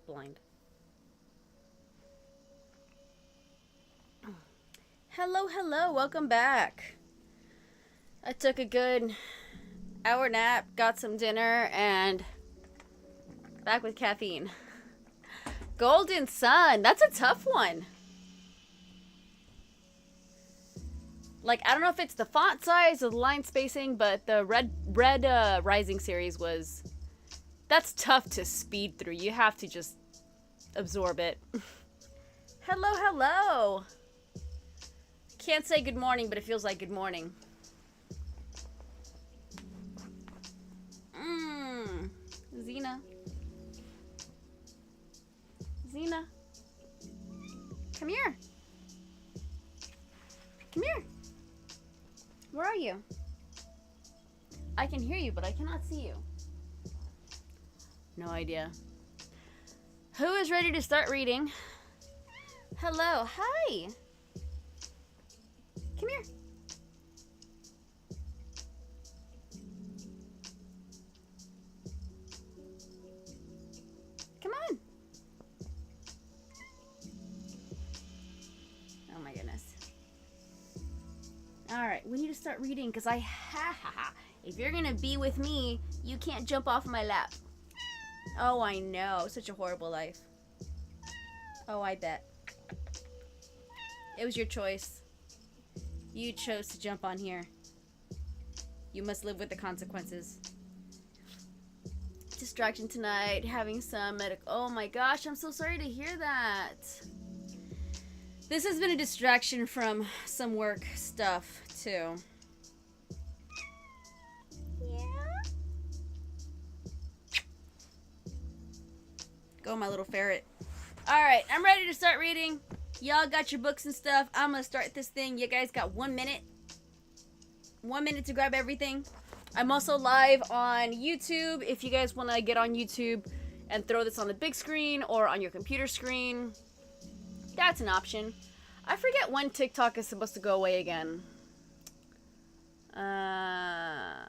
blind. Hello, hello, welcome back. I took a good hour nap, got some dinner, and back with caffeine. Golden Sun, that's a tough one. Like, I don't know if it's the font size or the line spacing, but the Red Rising series was... That's tough to speed through. You have to just absorb it. Hello, hello. Can't say good morning, but it feels like good morning. Xena. Xena. Come here. Come here. Where are you? I can hear you, but I cannot see you. No idea. Who is ready to start reading? Hello. Hi. Come here. Come on. Oh my goodness. Alright, we need to start reading because if you're gonna be with me, you can't jump off my lap. Oh, I know. Such a horrible life. Oh, I bet. It was your choice. You chose to jump on here. You must live with the consequences. Distraction tonight, having some oh my gosh, I'm so sorry to hear that. This has been a distraction from some work stuff, too. Yeah? Go, my little ferret. Alright, I'm ready to start reading. Y'all got your books and stuff. I'm gonna start this thing. You guys got 1 minute. 1 minute to grab everything. I'm also live on YouTube. If you guys want to get on YouTube and throw this on the big screen or on your computer screen, that's an option. I forget when TikTok is supposed to go away again. I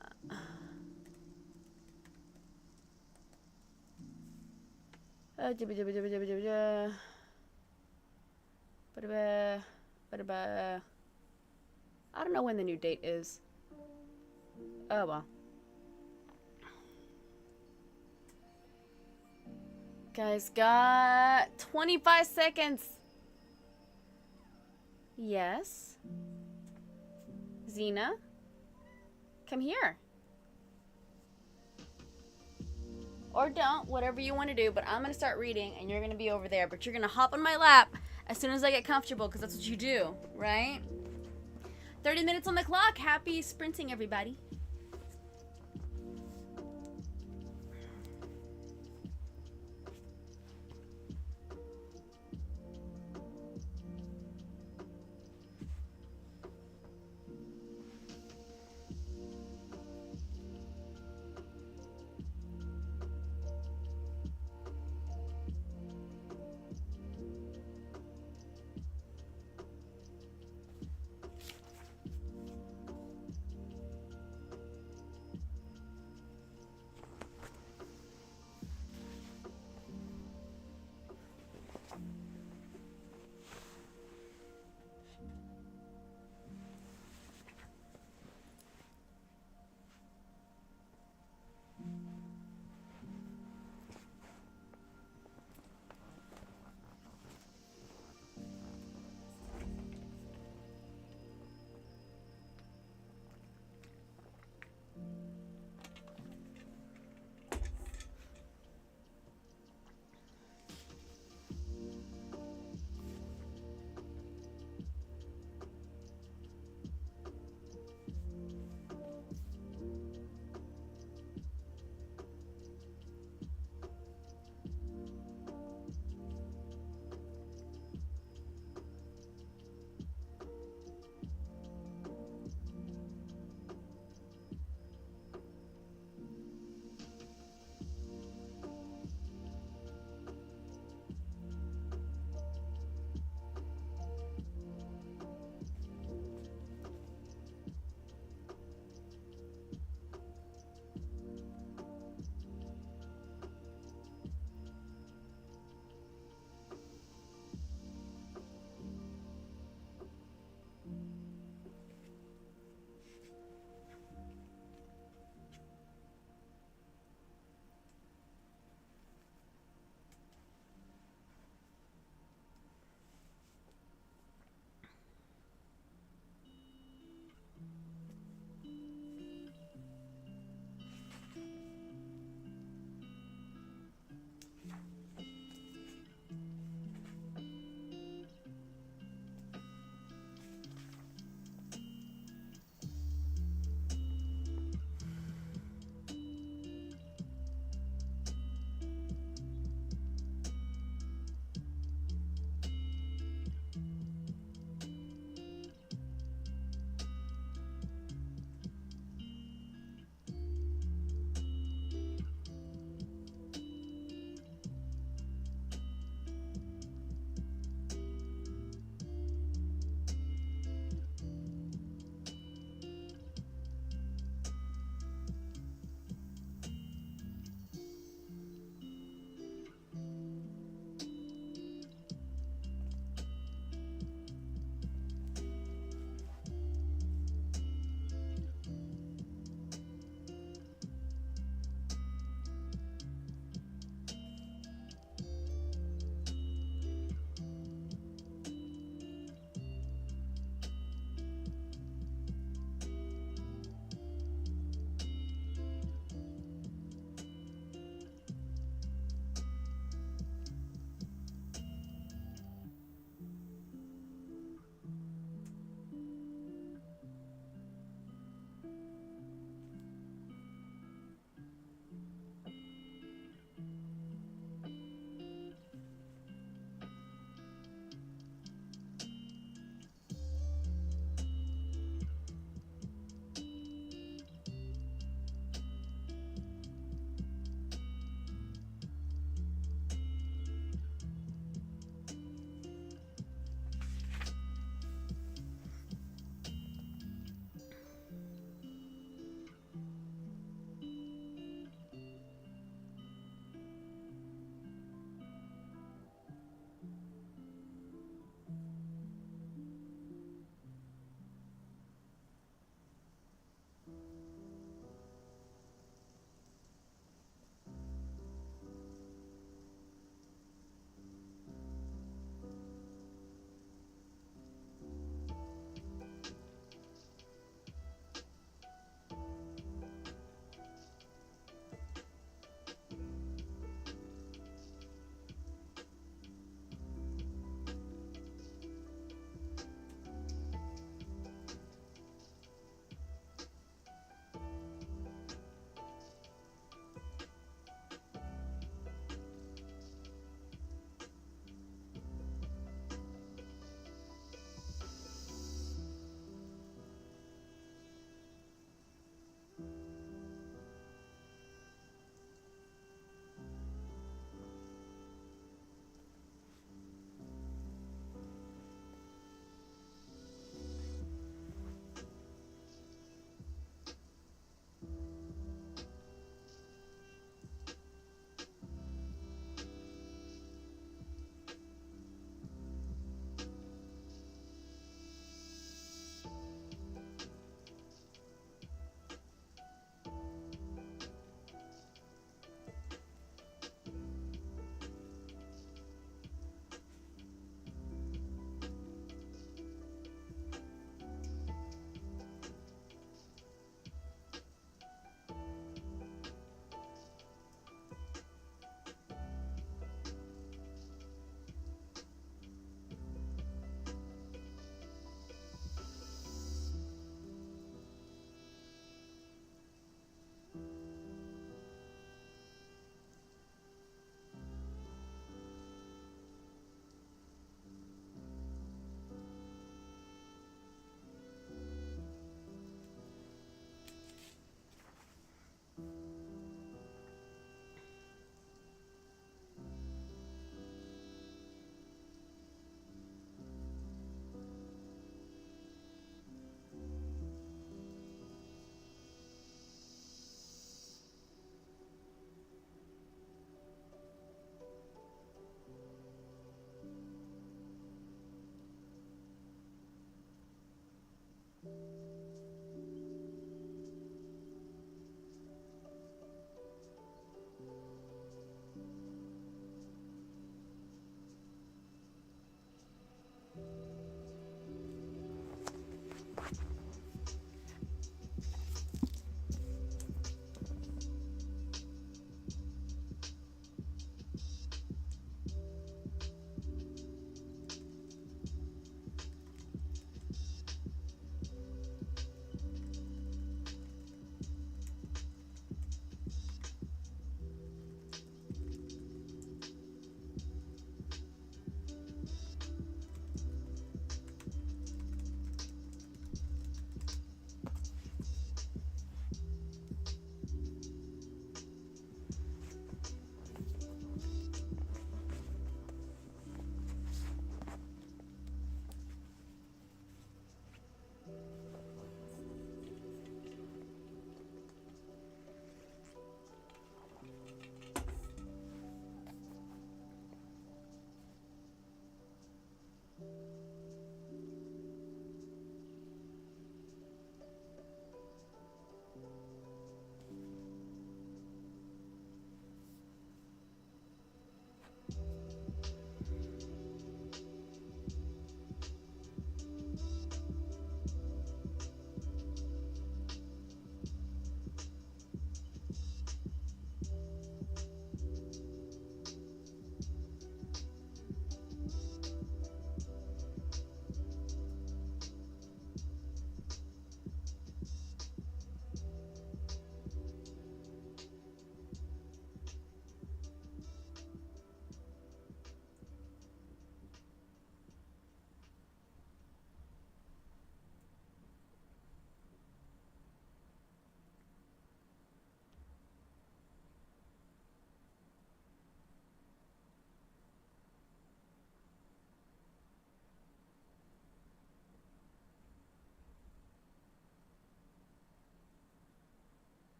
don't know when the new date is. Oh well. Guys, got 25 seconds. Yes. Xena? Come here. Or don't, whatever you want to do, but I'm going to start reading and you're going to be over there. But you're going to hop on my lap as soon as I get comfortable because that's what you do, right? 30 minutes on the clock. Happy sprinting, everybody.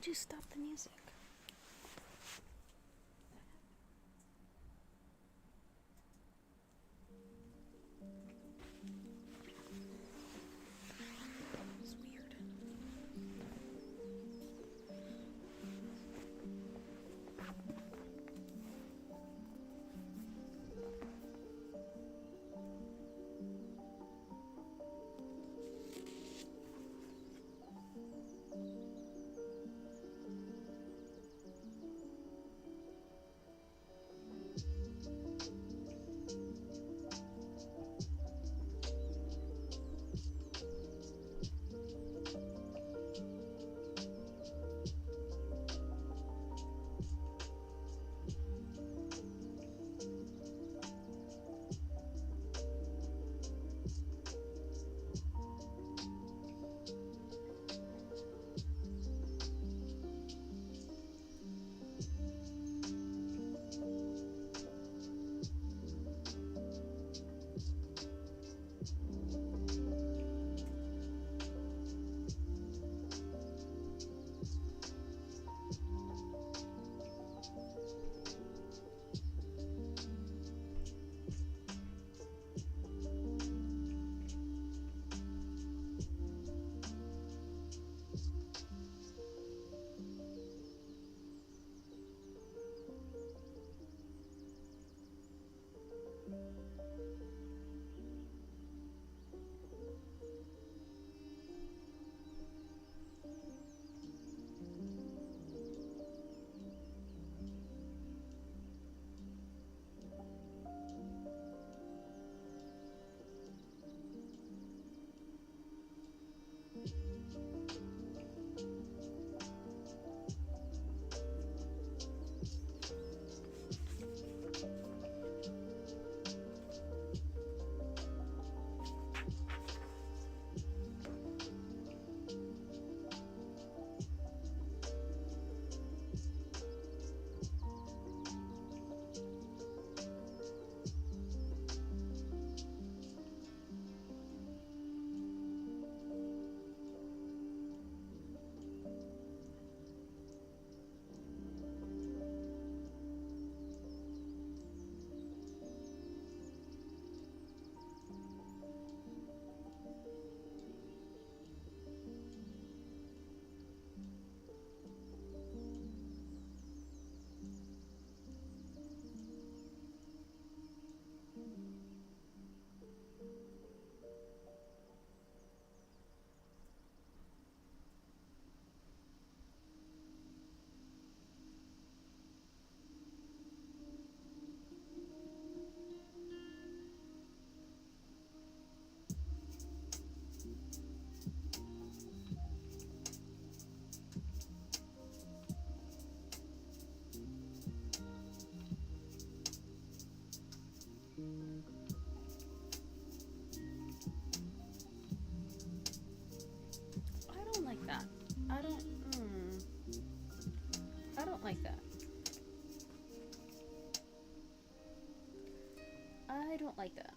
you stop the music? It's weird. I don't like that. I don't. I don't like that. I don't like that.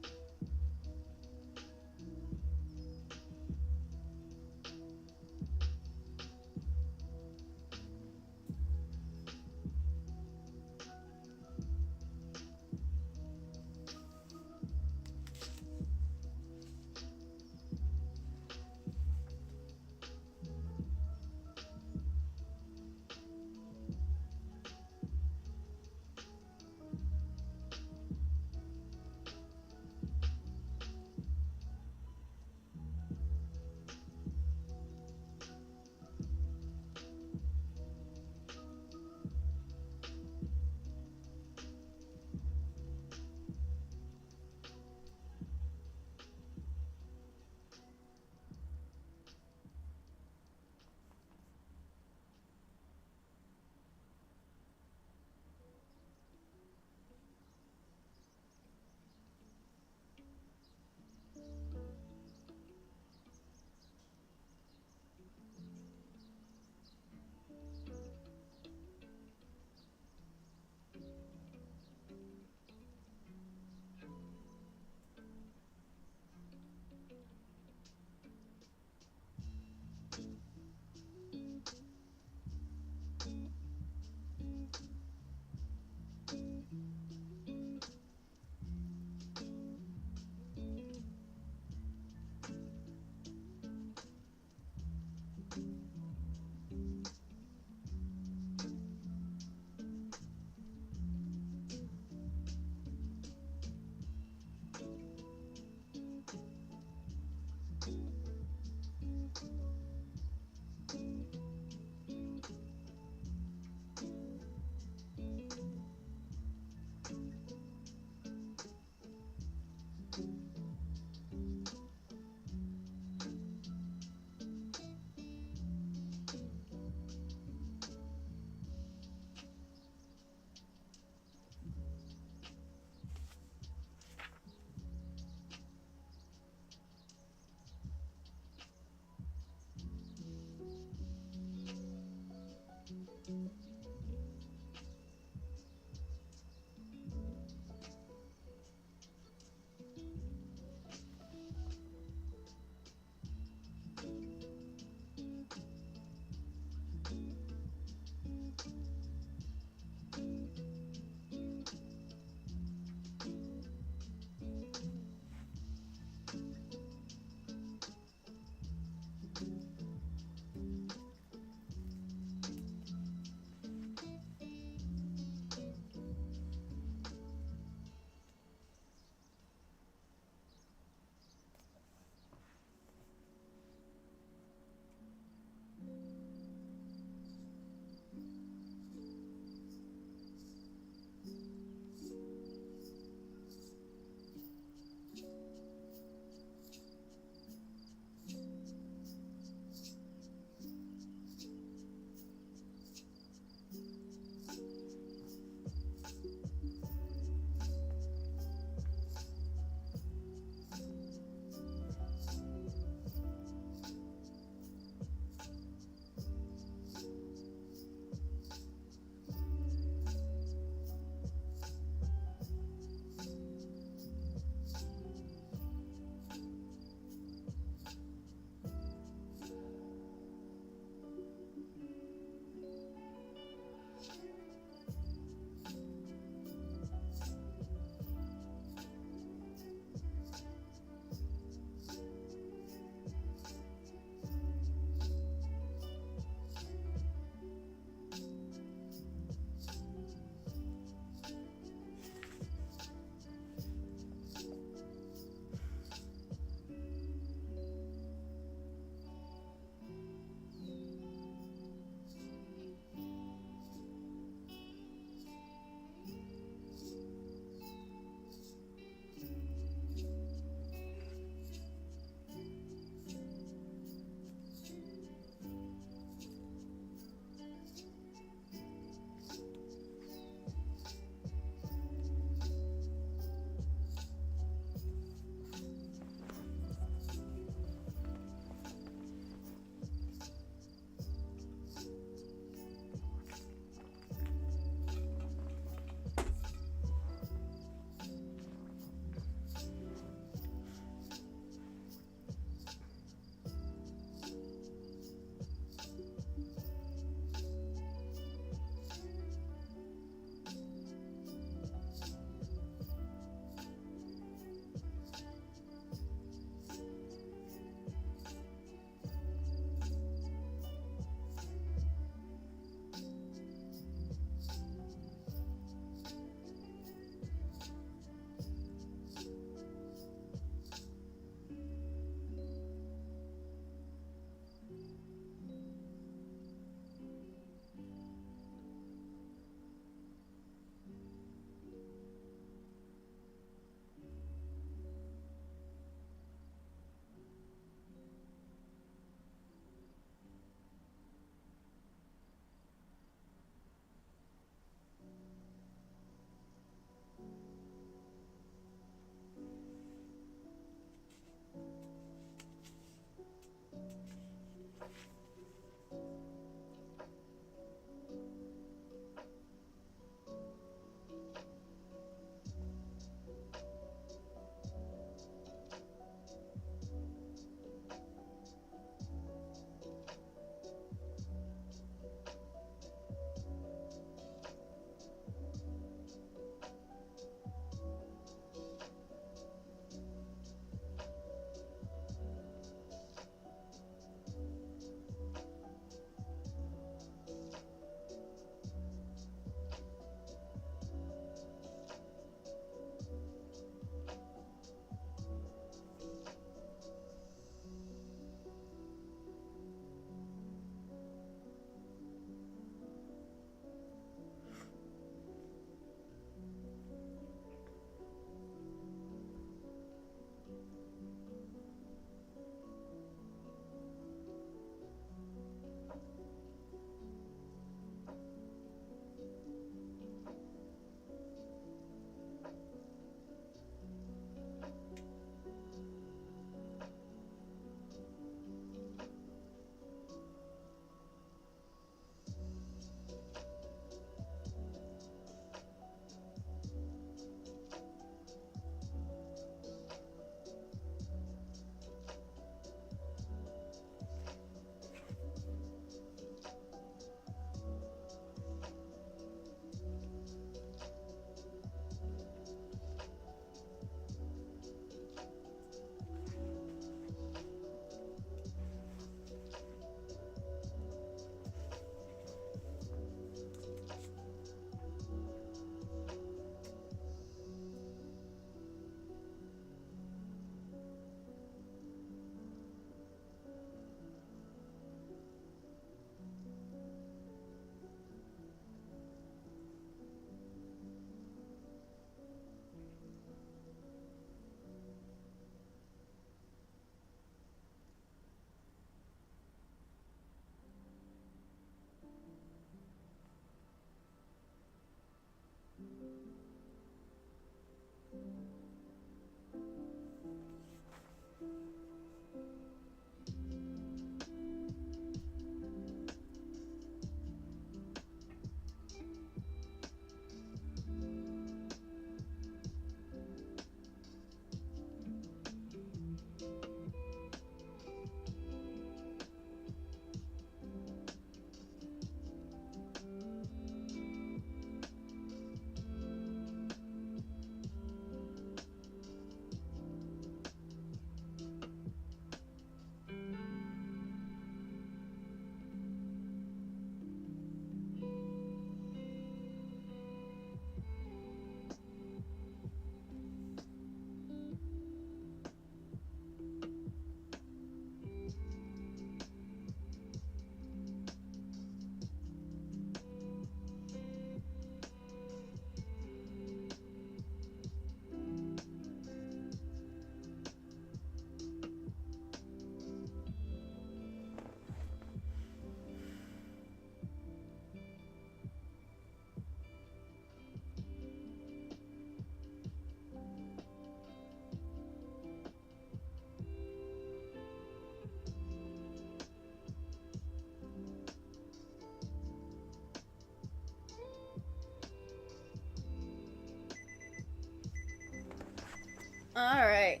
Alright.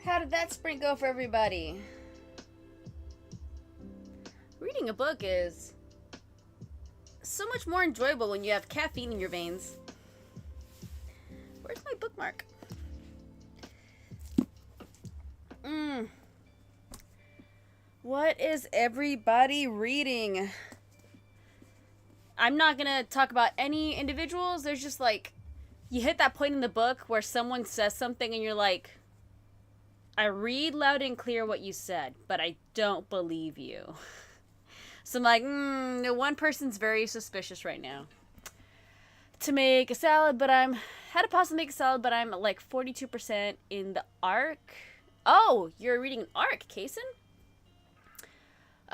How did that sprint go for everybody? Reading a book is so much more enjoyable when you have caffeine in your veins. Where's my bookmark? What is everybody reading? I'm not gonna talk about any individuals. There's just like, you hit that point in the book where someone says something and you're like, I read loud and clear what you said, but I don't believe you. So I'm like, the one person's very suspicious right now. To make a salad, but I'm like 42% in the arc. Oh, you're reading an arc, Kaysen?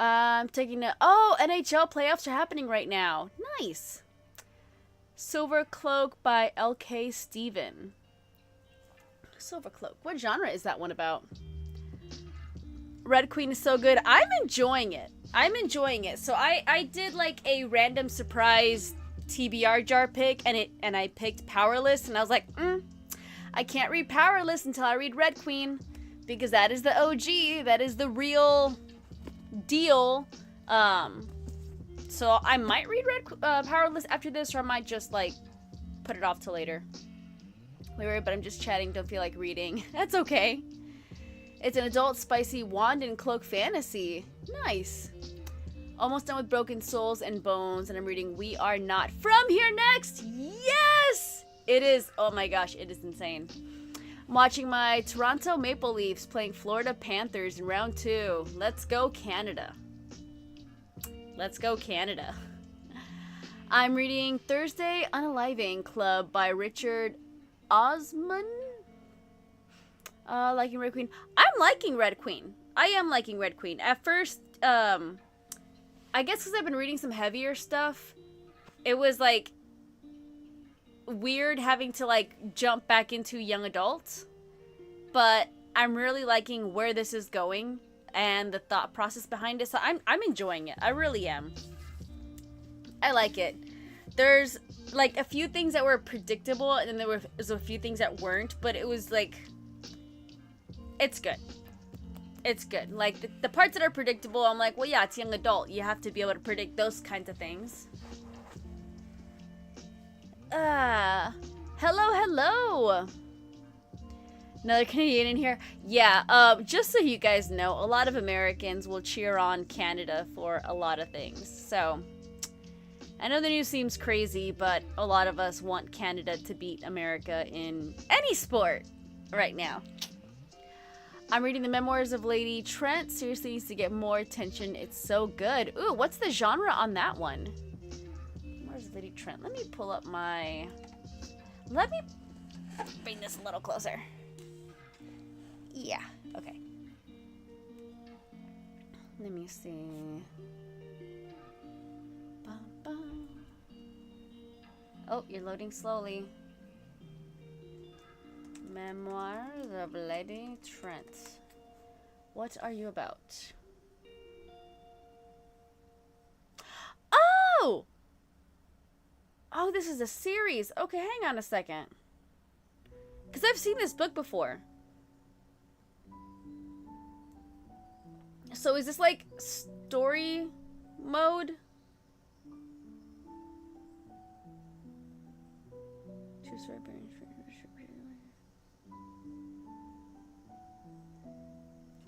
I'm taking NHL playoffs are happening right now. Nice. Silver Cloak by L.K. Steven. Silver Cloak. What genre is that one about? Red Queen is so good. I'm enjoying it. So I did like a random surprise TBR jar pick, and I picked Powerless, and I was like, I can't read Powerless until I read Red Queen, because that is the OG. That is the real deal. So I might read Powerless after this, or I might just like put it off till later. Wait, but I'm just chatting, don't feel like reading. That's okay. It's an adult spicy wand and cloak fantasy. Nice. Almost done with Broken Souls and Bones, and I'm reading We Are Not From Here next. Yes! It is, oh my gosh, it is insane. I'm watching my Toronto Maple Leafs playing Florida Panthers in round 2. Let's go Canada. Let's go Canada. I'm reading Thursday Unaliving Club by Richard Osman. Liking Red Queen. I'm liking Red Queen. I am liking Red Queen. At first, I guess because I've been reading some heavier stuff, it was like weird having to like jump back into young adult. But I'm really liking where this is going and the thought process behind it. So I'm enjoying it. I really am. I like it. There's like a few things that were predictable, and then there was a few things that weren't, but it was like, it's good. It's good. Like, the parts that are predictable, I'm like, well, yeah, it's young adult. You have to be able to predict those kinds of things. Hello. Another Canadian in here. Yeah, just so you guys know, a lot of Americans will cheer on Canada for a lot of things. So, I know the news seems crazy, but a lot of us want Canada to beat America in any sport right now. I'm reading the memoirs of Lady Trent. Seriously needs to get more attention. It's so good. Ooh, what's the genre on that one? Memoirs of Lady Trent. Let me pull up my... Let me bring this a little closer. Yeah, okay. Let me see. Oh, you're loading slowly. Memoirs of Lady Trent. What are you about? Oh! Oh, this is a series. Okay, hang on a second. Because I've seen this book before. So is this like story mode?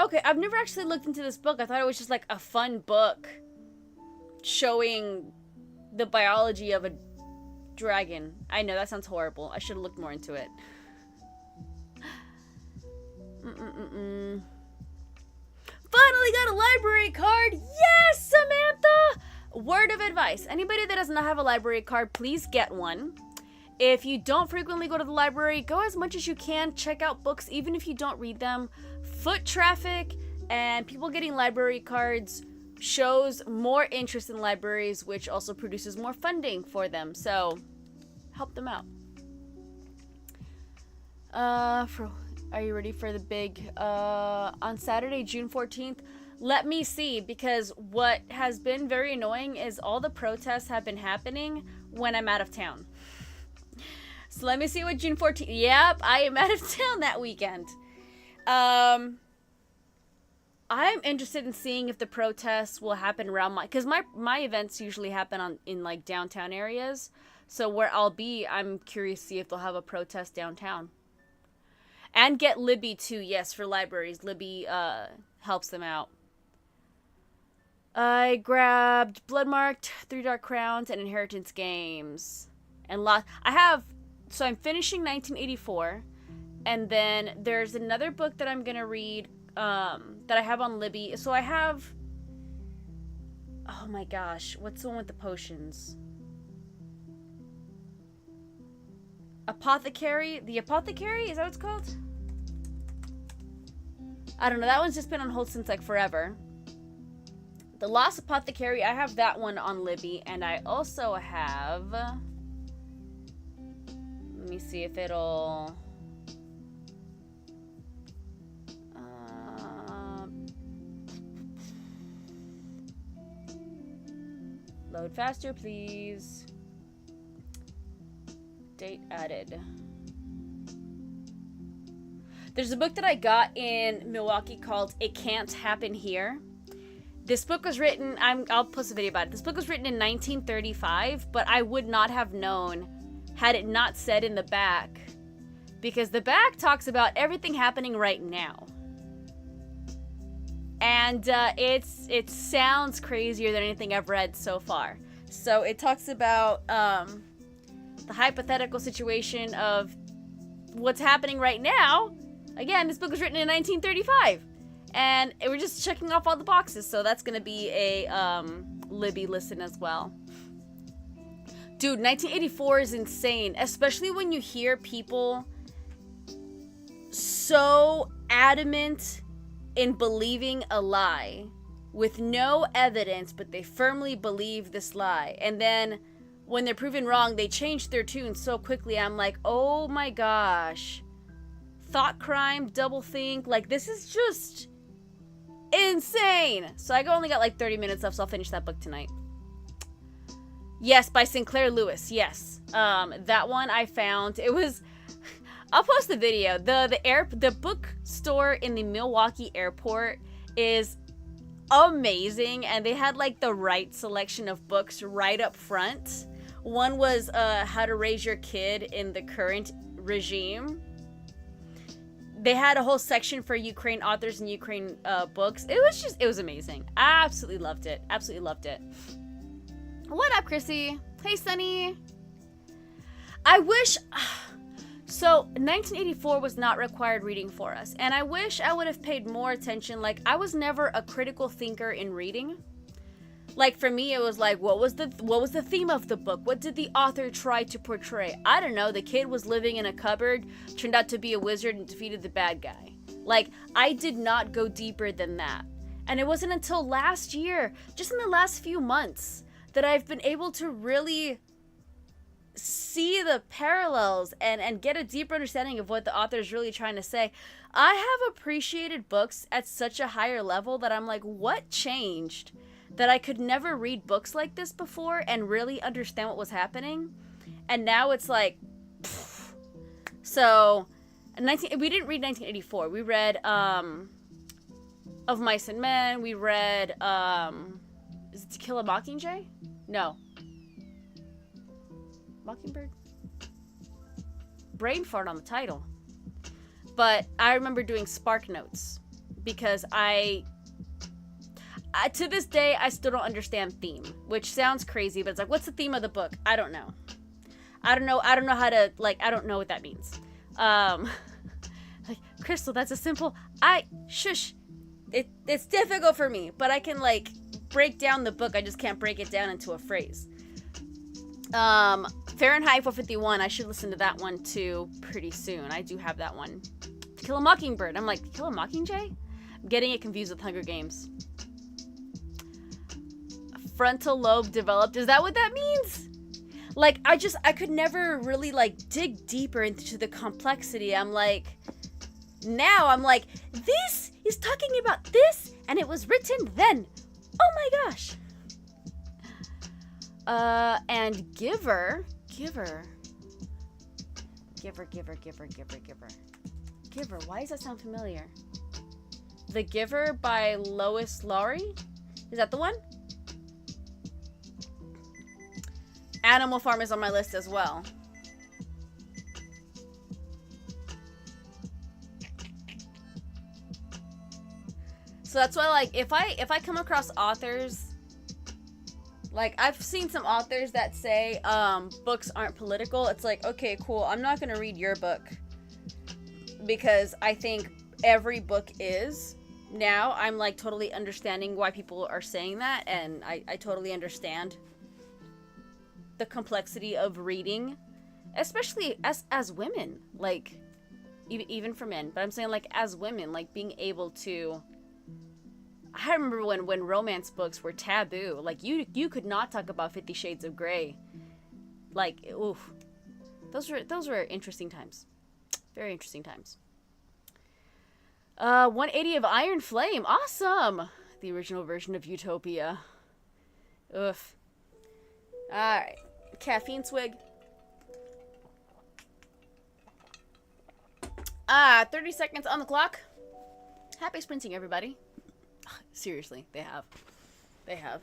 Okay, I've never actually looked into this book. I thought it was just like a fun book showing the biology of a dragon. I know, that sounds horrible. I should have looked more into it. Finally got a library card! Yes, Samantha! Word of advice. Anybody that does not have a library card, please get one. If you don't frequently go to the library, go as much as you can. Check out books, even if you don't read them. Foot traffic and people getting library cards shows more interest in libraries, which also produces more funding for them. So, help them out. Are you ready for the big, on Saturday, June 14th? Let me see, because what has been very annoying is all the protests have been happening when I'm out of town. So let me see what June 14th. Yep, I am out of town that weekend. I'm interested in seeing if the protests will happen around because my events usually happen in like downtown areas. So where I'll be, I'm curious to see if they'll have a protest downtown. And get Libby too, yes, for libraries. Libby helps them out. I grabbed Bloodmarked, Three Dark Crowns, and Inheritance Games. And so I'm finishing 1984. And then there's another book that I'm gonna read that I have on Libby. So I have, oh my gosh, what's the one with the potions? Apothecary? The Apothecary? Is that what it's called? I don't know. That one's just been on hold since like forever. The Lost Apothecary, I have that one on Libby. And I also have, let me see if it'll, load faster, please. Date added. There's a book that I got in Milwaukee called It Can't Happen Here. This book was written, I'll post a video about it. This book was written in 1935, but I would not have known had it not said in the back, because the back talks about everything happening right now. And it sounds crazier than anything I've read so far. So it talks about the hypothetical situation of what's happening right now. Again, this book was written in 1935. And we're just checking off all the boxes. So that's going to be a Libby listen as well. Dude, 1984 is insane. Especially when you hear people so adamant in believing a lie with no evidence, but they firmly believe this lie. And then when they're proven wrong, they change their tune so quickly. I'm like, oh my gosh. Thought crime, double think. Like, this is just insane. So I only got like 30 minutes left, so I'll finish that book tonight. Yes, by Sinclair Lewis. Yes. That one I found. It was, I'll post the video. The bookstore in the Milwaukee airport is amazing, and they had like the right selection of books right up front. One was How to Raise Your Kid in the Current Regime. They had a whole section for Ukraine authors and Ukraine books. It was amazing. I absolutely loved it. Absolutely loved it. What up, Chrissy? Hey, Sunny. I wish... So, 1984 was not required reading for us. And I wish I would have paid more attention. Like, I was never a critical thinker in reading. Like, for me, it was like, what was the theme of the book? What did the author try to portray? I don't know. The kid was living in a cupboard, turned out to be a wizard, and defeated the bad guy. Like, I did not go deeper than that. And it wasn't until last year, just in the last few months, that I've been able to really see the parallels and get a deeper understanding of what the author is really trying to say. I have appreciated books at such a higher level that I'm like, what changed that I could never read books like this before and really understand what was happening? And now it's like, pfft. So we didn't read 1984. We read Of Mice and Men. We read is it To Kill a Mockingjay? No. Mockingbird? Brain fart on the title. But I remember doing Spark Notes because I to this day I still don't understand theme, which sounds crazy, but it's like, what's the theme of the book? I don't know how to, like, I don't know what that means. Like, Crystal, that's a simple, it's difficult for me, but I can like break down the book. I just can't break it down into a phrase. Fahrenheit 451, I should listen to that one too pretty soon. I do have that one. To Kill a Mockingbird. I'm like, To Kill a Mockingjay? I'm getting it confused with Hunger Games. Frontal lobe developed. Is that what that means? Like, I could never really like dig deeper into the complexity. I'm like, now I'm like, this is talking about this and it was written then. Oh my gosh. And Giver. Giver, Giver, Giver, Giver, Giver. Giver, why does that sound familiar? The Giver by Lois Lowry? Is that the one? Animal Farm is on my list as well. So that's why, like, if I come across authors, like, I've seen some authors that say books aren't political. It's like, okay, cool. I'm not gonna read your book because I think every book is. Now I'm like totally understanding why people are saying that, and I totally understand the complexity of reading, especially as women, like even for men. But I'm saying, like, as women, like, being able to. I remember when romance books were taboo. Like, you could not talk about 50 Shades of Grey. Like, oof. Those were interesting times. Very interesting times. 180 of Iron Flame. Awesome! The original version of Utopia. Oof. Alright. Caffeine swig. 30 seconds on the clock. Happy sprinting, everybody. Seriously, they have. They have.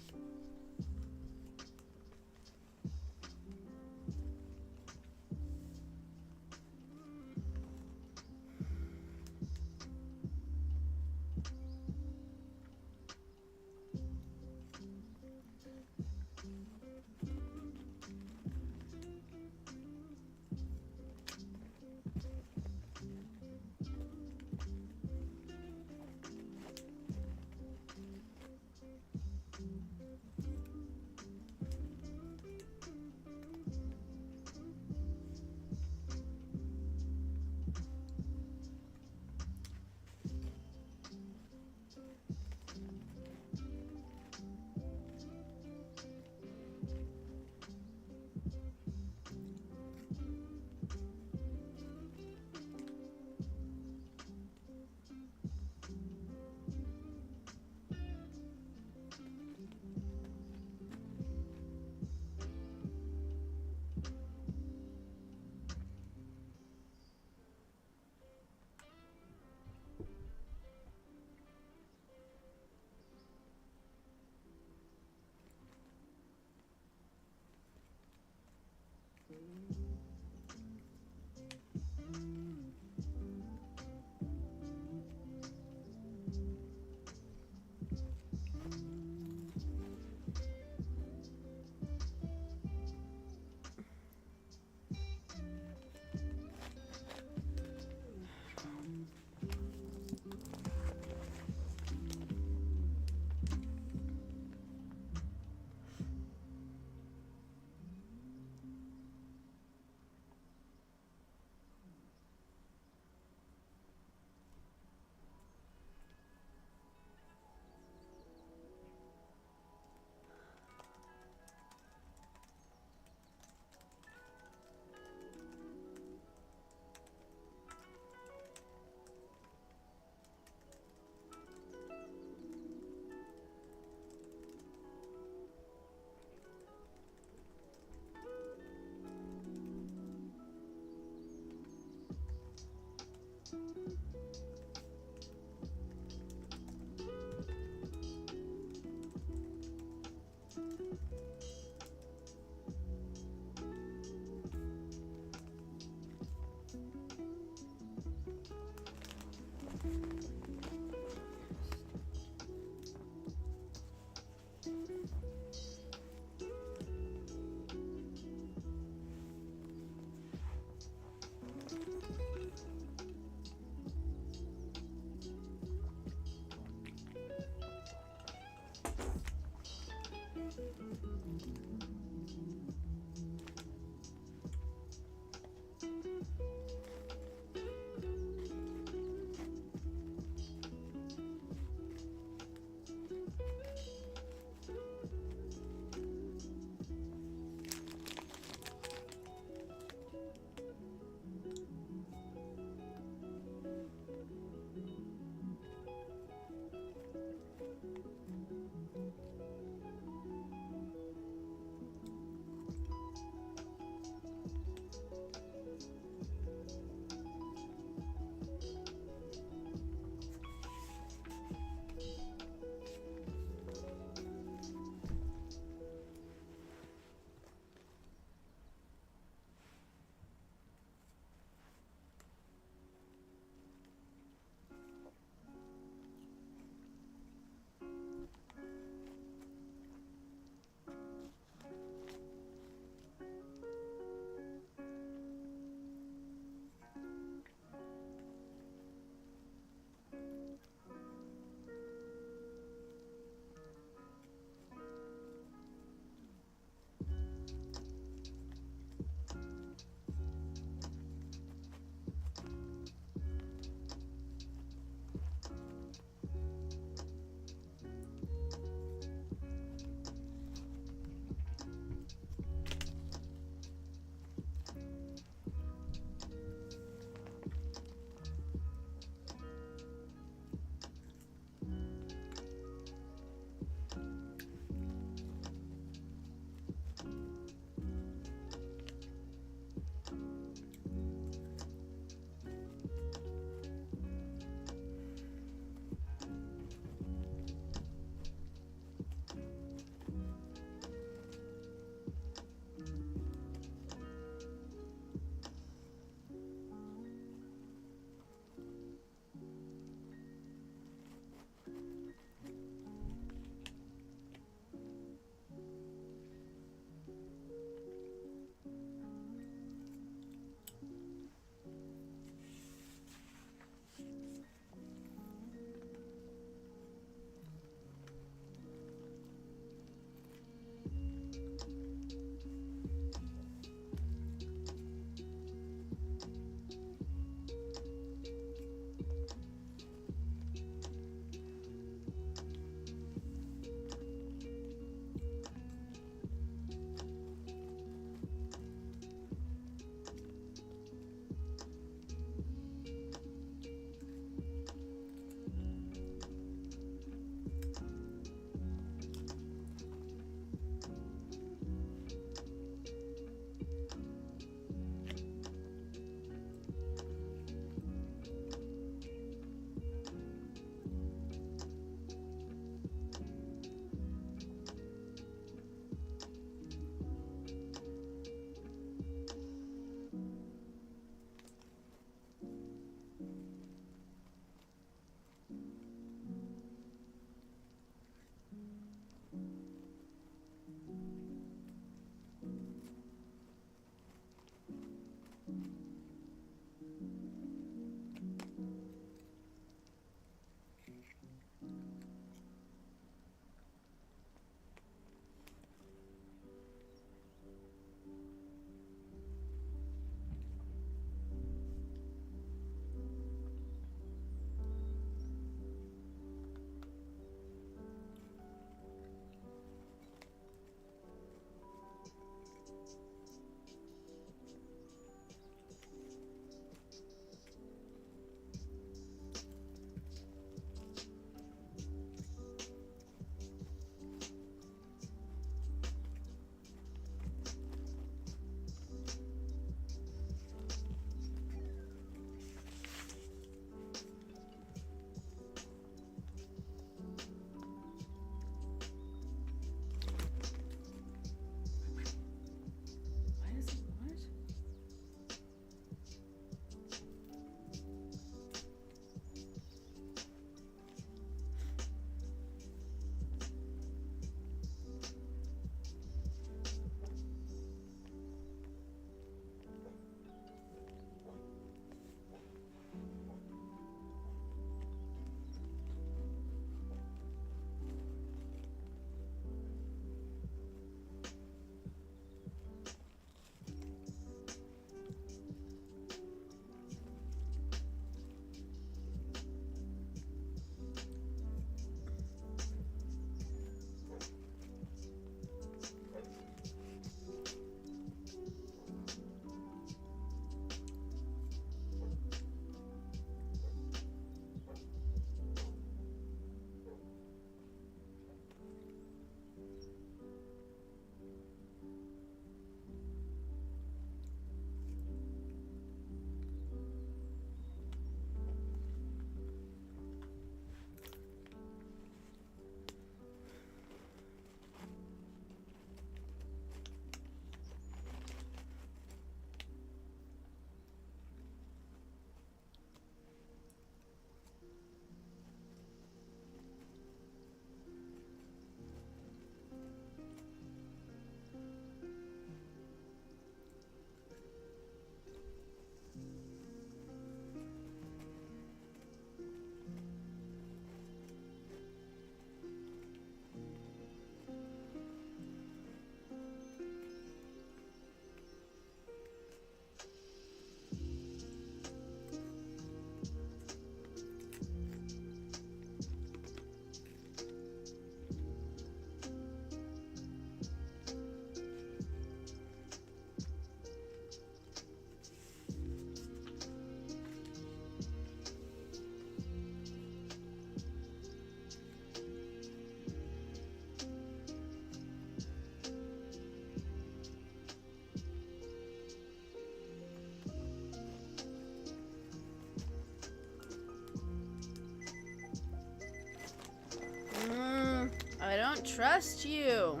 don't trust you.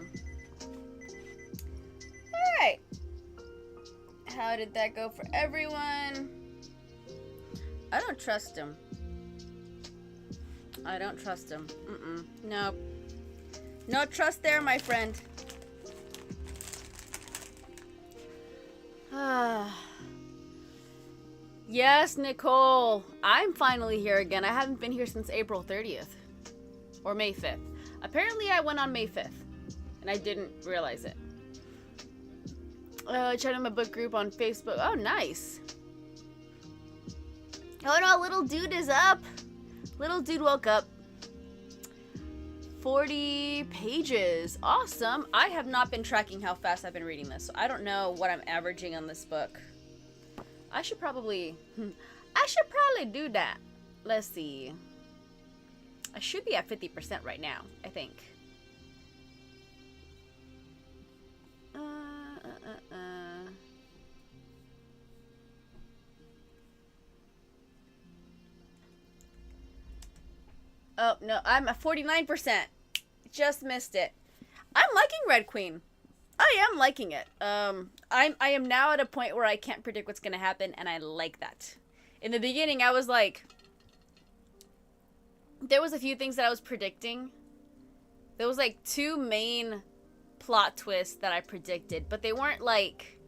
Alright. How did that go for everyone? I don't trust him. I don't trust him. Nope. No trust there, my friend. Yes, Nicole. I'm finally here again. I haven't been here since April 30th. Or May 5th. Apparently I went on May 5th. And I didn't realize it. Chatting my book group on Facebook. Oh, nice. Oh no, little dude is up. Little dude woke up. 40 pages. Awesome. I have not been tracking how fast I've been reading this, so I don't know what I'm averaging on this book. I should probably do that. Let's see. I should be at 50% right now, I think. Oh, no, I'm at 49%. Just missed it. I'm liking Red Queen. I am liking it. I am now at a point where I can't predict what's going to happen, and I like that. In the beginning, I was like... There was a few things that I was predicting. There was like 2 main plot twists that I predicted, but they weren't like...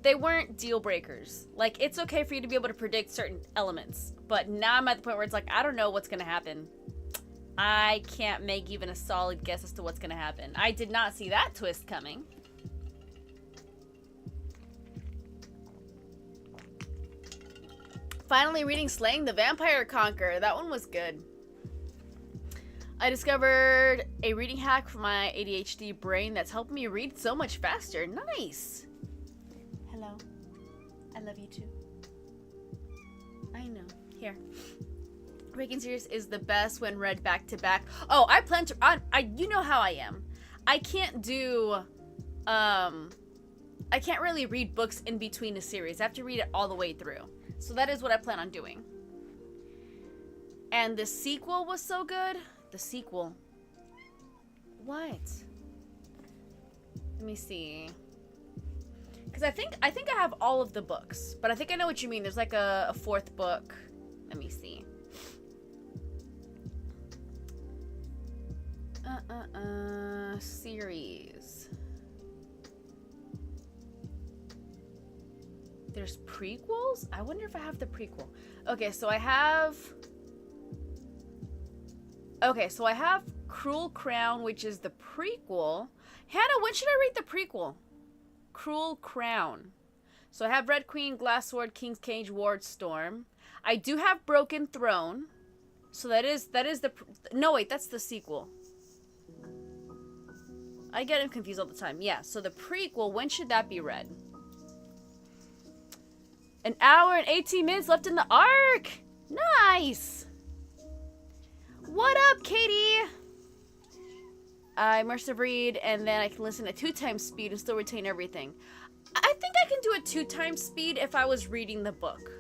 They weren't deal breakers. Like, it's okay for you to be able to predict certain elements. But now I'm at the point where it's like, I don't know what's going to happen. I can't make even a solid guess as to what's going to happen. I did not see that twist coming. Finally reading Slaying the Vampire Conqueror. That one was good. I discovered a reading hack for my ADHD brain that's helped me read so much faster. Nice. Hello. I love you too. I know. Here. Reagan series is the best when read back to back. Oh, I plan to... you know how I am. I can't do... I can't really read books in between a series. I have to read it all the way through. So that is what I plan on doing. And the sequel was so good. The sequel. What? Let me see. Because I think I have all of the books. But I think I know what you mean. There's like a 4th book. Let me see. Series. There's prequels? I wonder if I have the prequel. Okay, so I have... Okay, so I have Cruel Crown, which is the prequel. Hannah, when should I read the prequel? Cruel Crown. So I have Red Queen, Glass Sword, King's Cage, Ward Storm. I do have Broken Throne. So that is the... No, wait, that's the sequel. I get him confused all the time. Yeah, so the prequel, when should that be read? 1 hour and 18 minutes left in the arc. Nice. What up, Katie? I immersive read, and then I can listen at 2 times speed and still retain everything. I think I can do it 2 times speed if I was reading the book.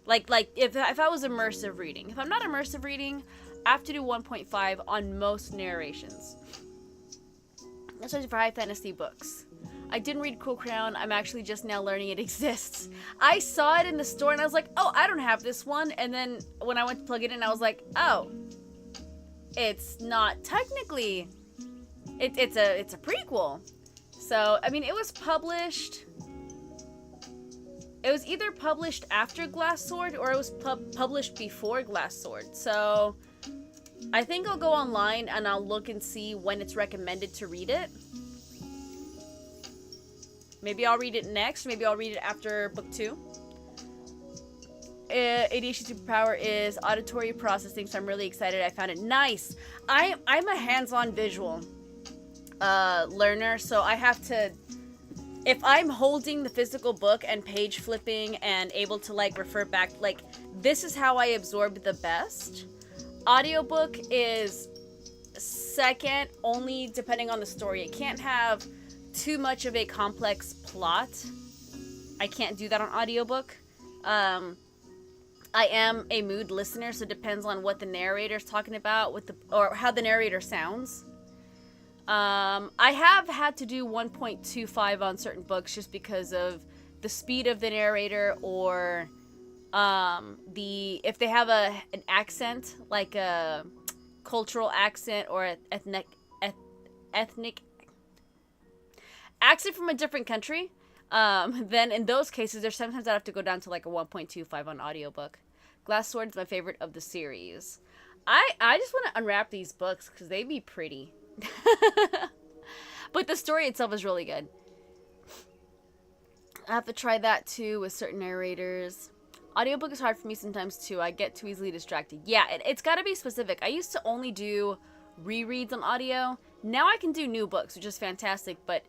Like if I was immersive reading. If I'm not immersive reading, I have to do 1.5 on most narrations. Especially for high fantasy books. I didn't read Cruel Crown. I'm actually just now learning it exists. I saw it in the store and I was like, oh, I don't have this one. And then when I went to plug it in, I was like, oh, it's not technically, it's a prequel. So, I mean, it was published. It was either published after Glass Sword or it was published before Glass Sword. So, I think I'll go online and I'll look and see when it's recommended to read it. Maybe I'll read it next. Maybe I'll read it after book 2. ADHD superpower is auditory processing, so I'm really excited I found it. Nice! I'm a hands-on visual learner, so I have to... If I'm holding the physical book and page flipping and able to, like, refer back, like, this is how I absorb the best. Audiobook is second, only depending on the story. It can't have too much of a complex plot. I can't do that on audiobook. I am a mood listener, so it depends on what the narrator's talking about or how the narrator sounds. I have had to do 1.25 on certain books just because of the speed of the narrator, or if they have an accent, like a cultural accent or an ethnic accent from a different country, then in those cases, there's sometimes I have to go down to like a 1.25 on audiobook. Glass Sword is my favorite of the series. I just want to unwrap these books because they be pretty. But the story itself is really good. I have to try that too with certain narrators. Audiobook is hard for me sometimes too. I get too easily distracted. Yeah, it's got to be specific. I used to only do rereads on audio. Now I can do new books, which is fantastic, but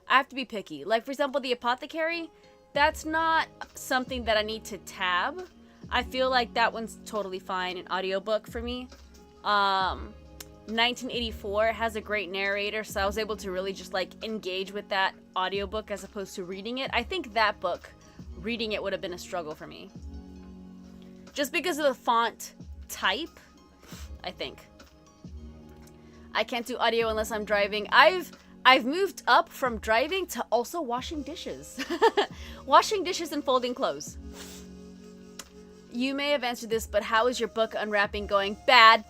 I have to be picky. Like, for example, The Apothecary, that's not something that I need to tab. I feel like that one's totally fine in audiobook for me. 1984 has a great narrator, so I was able to really just like engage with that audiobook as opposed to reading it. I think that book, reading it would have been a struggle for me. Just because of the font type, I think. I can't do audio unless I'm driving. I've moved up from driving to also washing dishes. Washing dishes and folding clothes. You may have answered this, but how is your book unwrapping going? Bad.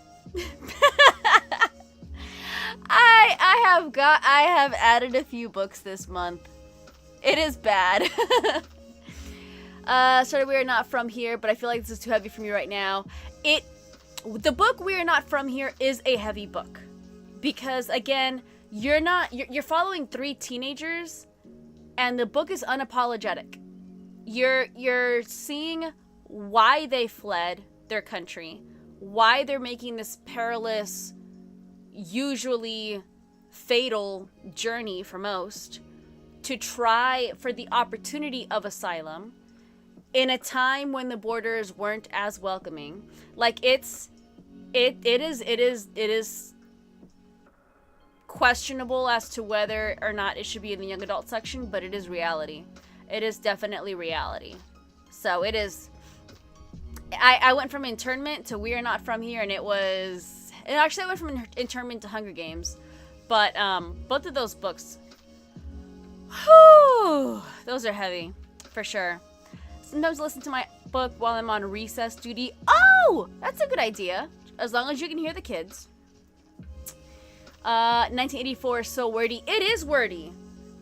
I have added a few books this month. It is bad. Sorry, we are not from here, but I feel like this is too heavy for me right now. The book We Are Not From Here is a heavy book. Because again, you're following 3 teenagers, and the book is unapologetic. You're seeing why they fled their country, why they're making this perilous, usually fatal journey for most, to try for the opportunity of asylum in a time when the borders weren't as welcoming. Like, it is questionable as to whether or not it should be in the young adult section, but it is reality. It is definitely reality. So it is. I went from Internment to We Are Not From Here, and actually I went from Internment to Hunger Games, but both of those books, whew, those are heavy for sure. Sometimes listen to my book while I'm on recess duty. Oh, that's a good idea, as long as you can hear the kids. 1984 is so wordy. It is wordy.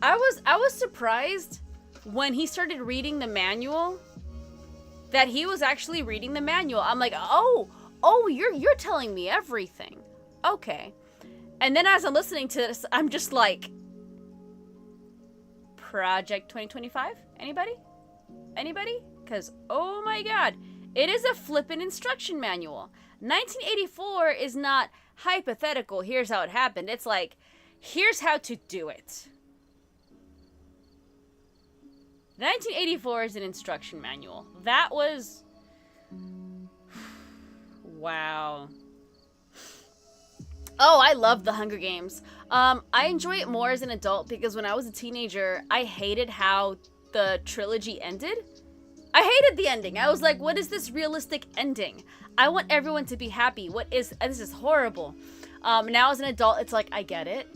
I was surprised when he started reading the manual that he was actually reading the manual. I'm like, oh, you're telling me everything. Okay. And then as I'm listening to this, I'm just like, Project 2025? Anybody? Because, oh my god, it is a flippin' instruction manual. 1984 is not hypothetical, here's how it happened. It's like, here's how to do it. 1984 is an instruction manual. That was... wow. Oh, I love The Hunger Games. I enjoy it more as an adult because when I was a teenager, I hated how the trilogy ended. I hated the ending. I was like, what is this realistic ending? I want everyone to be happy. This is horrible. Now as an adult, it's like, I get it.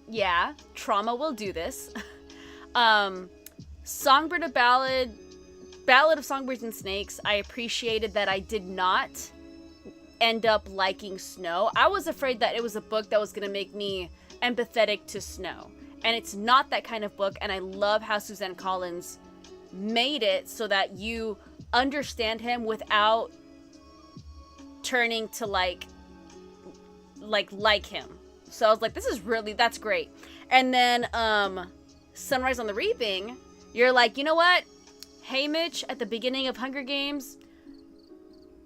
Yeah, trauma will do this. Songbird of Ballad of Songbirds and Snakes, I appreciated that I did not end up liking Snow. I was afraid that it was a book that was going to make me empathetic to Snow. And it's not that kind of book, and I love how Suzanne Collins made it so that you understand him without turning to like him. So I was like, that's great. And then Sunrise on the Reaping, you're like, you know what? Haymitch at the beginning of Hunger Games,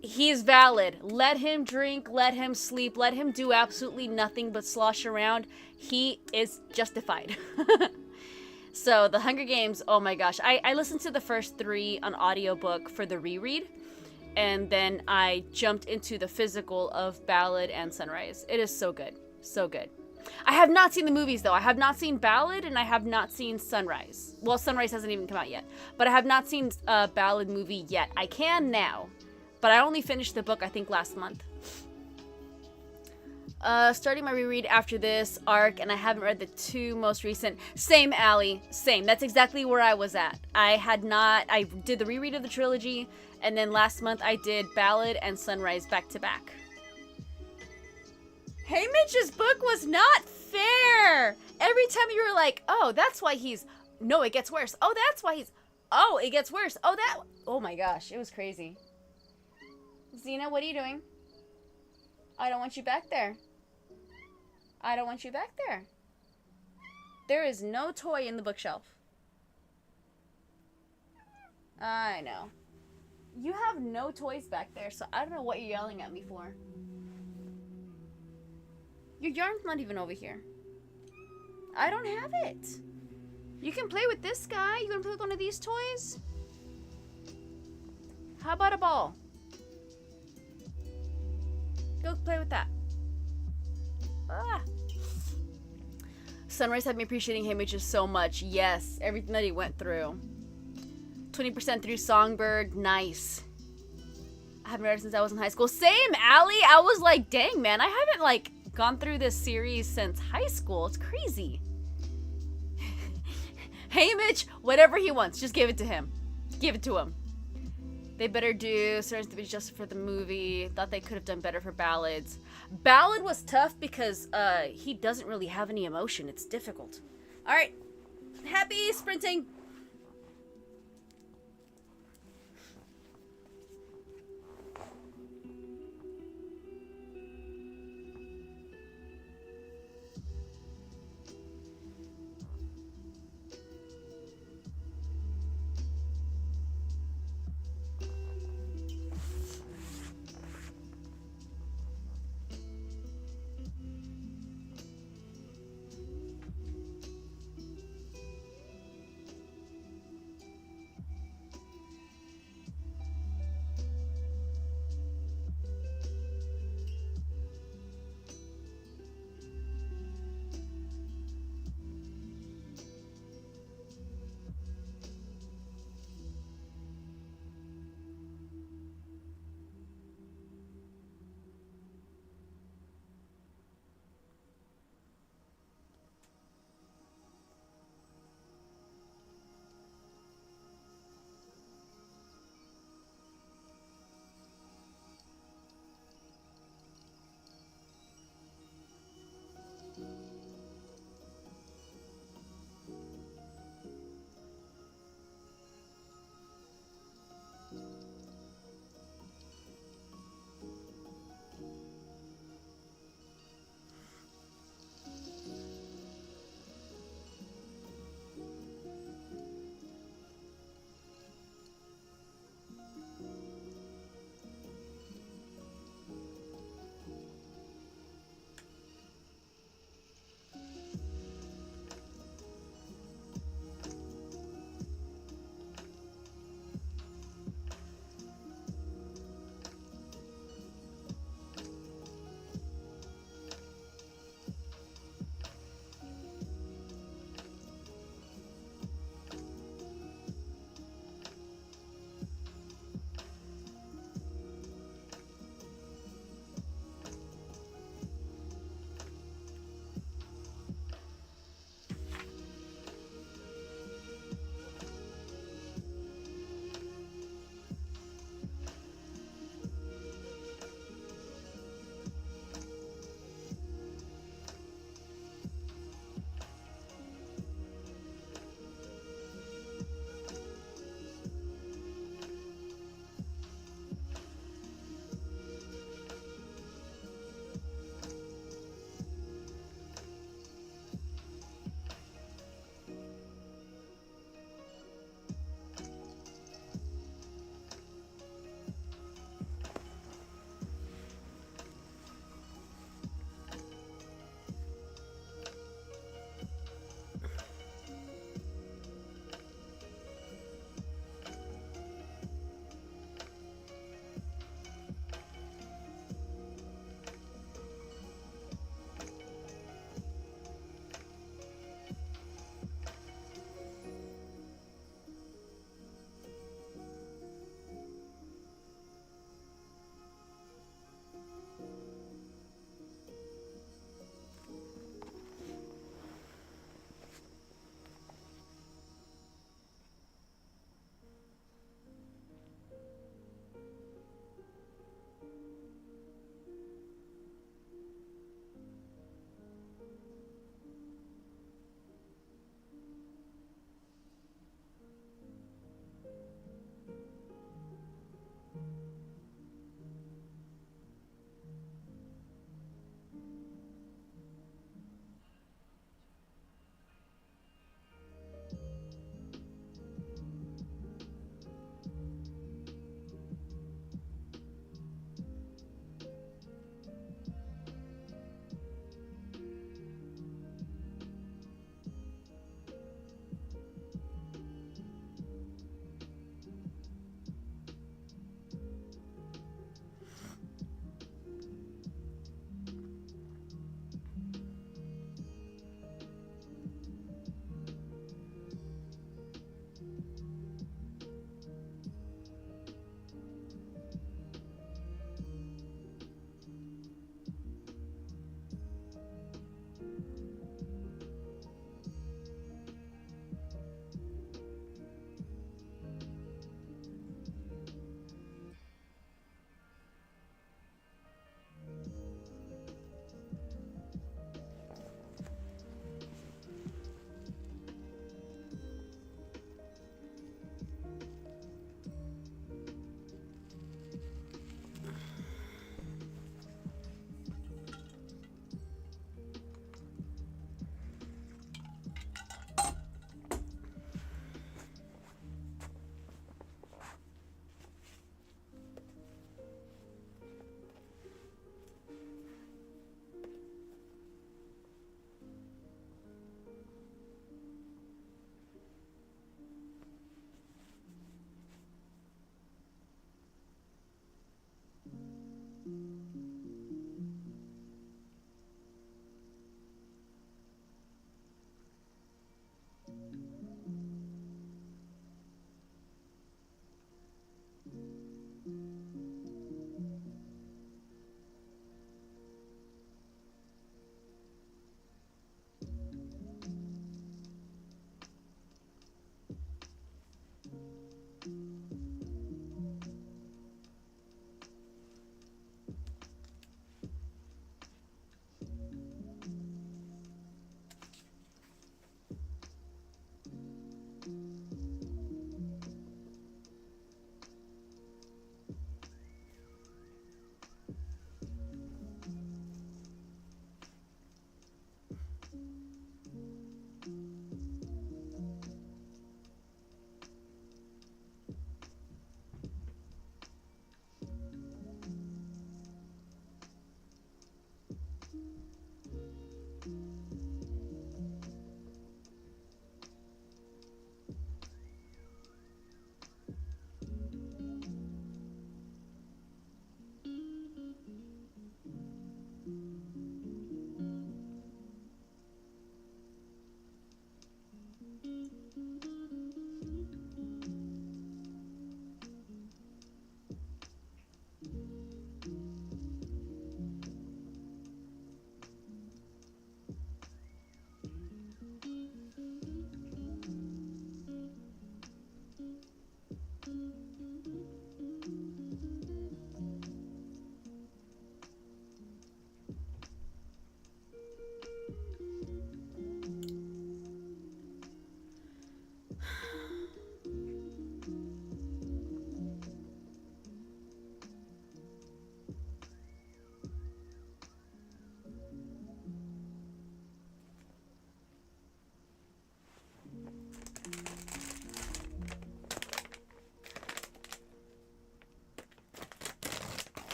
he's valid. Let him drink, let him sleep, let him do absolutely nothing but slosh around. He is justified. So the Hunger Games, oh my gosh. I listened to the first 3 on audiobook for the reread, and then I jumped into the physical of Ballad and Sunrise. It is so good. So good. I have not seen the movies, though. I have not seen Ballad, and I have not seen Sunrise. Well, Sunrise hasn't even come out yet. But I have not seen a Ballad movie yet. I can now. But I only finished the book, I think, last month. Starting my reread after this arc, and I haven't read the 2 most recent. Same, Allie. Same. That's exactly where I was at. I did the reread of the trilogy, and then last month I did Ballad and Sunrise back to back. Hey, Mitch's book was not fair! Every time you were like, oh, that's why he's... No, it gets worse. Oh, that's why he's... Oh, it gets worse. Oh, that... Oh my gosh, it was crazy. Xena, what are you doing? I don't want you back there. I don't want you back there. There is no toy in the bookshelf. I know. You have no toys back there, so I don't know what you're yelling at me for. Your yarn's not even over here. I don't have it. You can play with this guy. You gonna play with one of these toys? How about a ball? Go play with that. Ah. Sunrise had me appreciating Haymitches so much. Yes, everything that he went through. 20% through Songbird. Nice. I haven't read it since I was in high school. Same, Allie. I was like, dang, man. I haven't, like, gone through this series since high school. It's crazy. Hey, Mitch, whatever he wants. Just give it to him. Give it to him. They better do Stars to be just for the movie. Thought they could have done better for Ballads. Ballad was tough because he doesn't really have any emotion. It's difficult. All right. Happy sprinting.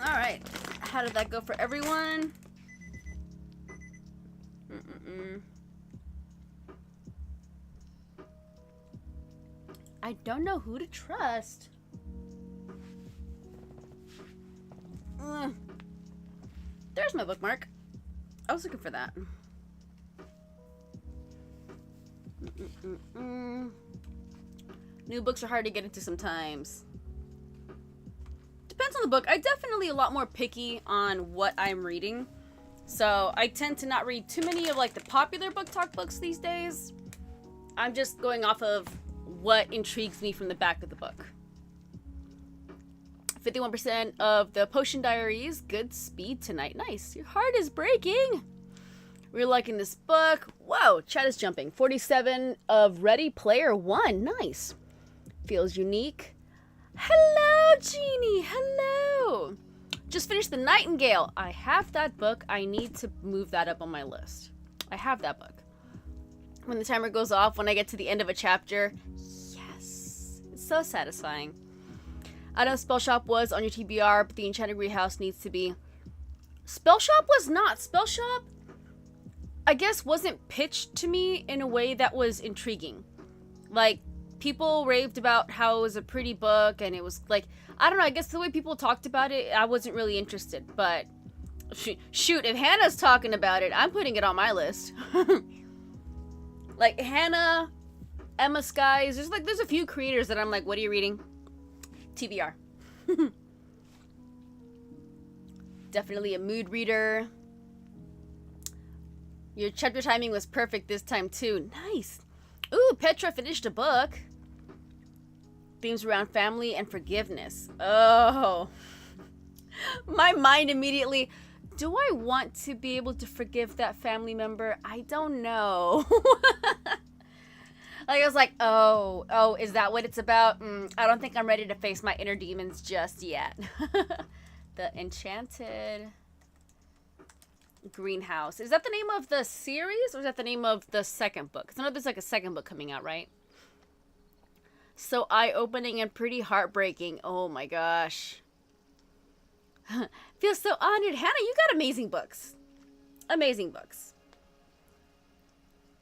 Alright. How did that go for everyone? I don't know who to trust. There's my bookmark. I was looking for that. New books are hard to get into sometimes. Depends on the book. I'm definitely a lot more picky on what I'm reading. So I tend to not read too many of like the popular book talk books these days. I'm just going off of what intrigues me from the back of the book. 51% of the Potion Diaries. Good speed tonight. Nice. Your heart is breaking. We're liking this book. Whoa, chat is jumping. 47 of Ready Player One. Nice. Feels unique. Hello, Jeannie. Hello. Just finished The Nightingale. I have that book. I need to move that up on my list. I have that book. When the timer goes off, when I get to the end of a chapter, yes. It's so satisfying. I know Spell Shop was on your TBR, but the Enchanted Greenhouse needs to be. Spell Shop was not. Spell Shop, I guess, wasn't pitched to me in a way that was intriguing. Like, people raved about how it was a pretty book, and it was like, I don't know, I guess the way people talked about it, I wasn't really interested. But, shoot, if Hannah's talking about it, I'm putting it on my list. Like, Hannah, Emma Skies, there's a few creators that I'm like, what are you reading? TBR. Definitely a mood reader. Your chapter timing was perfect this time too. Nice. Ooh, Petra finished a book. Themes around family and forgiveness. Oh. My mind immediately, do I want to be able to forgive that family member? I don't know. Like, I was like, oh, is that what it's about? I don't think I'm ready to face my inner demons just yet. The Enchanted Greenhouse. Is that the name of the series, or is that the name of the second book? Because I know there's like a second book coming out, right? So eye-opening and pretty heartbreaking. Oh my gosh. Feel so honored. Hannah, you got amazing books. Amazing books.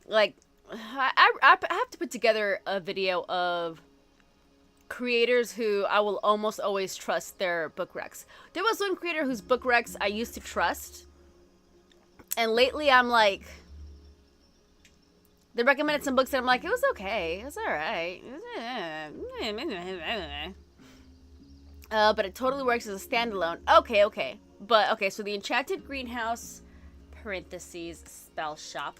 Like, I have to put together a video of creators who I will almost always trust their book recs. There was one creator whose book recs I used to trust. And lately I'm like, they recommended some books and I'm like, it was okay. It was alright. But it totally works as a standalone. Okay. But, okay, so the Enchanted Greenhouse, parentheses, Spell Shop.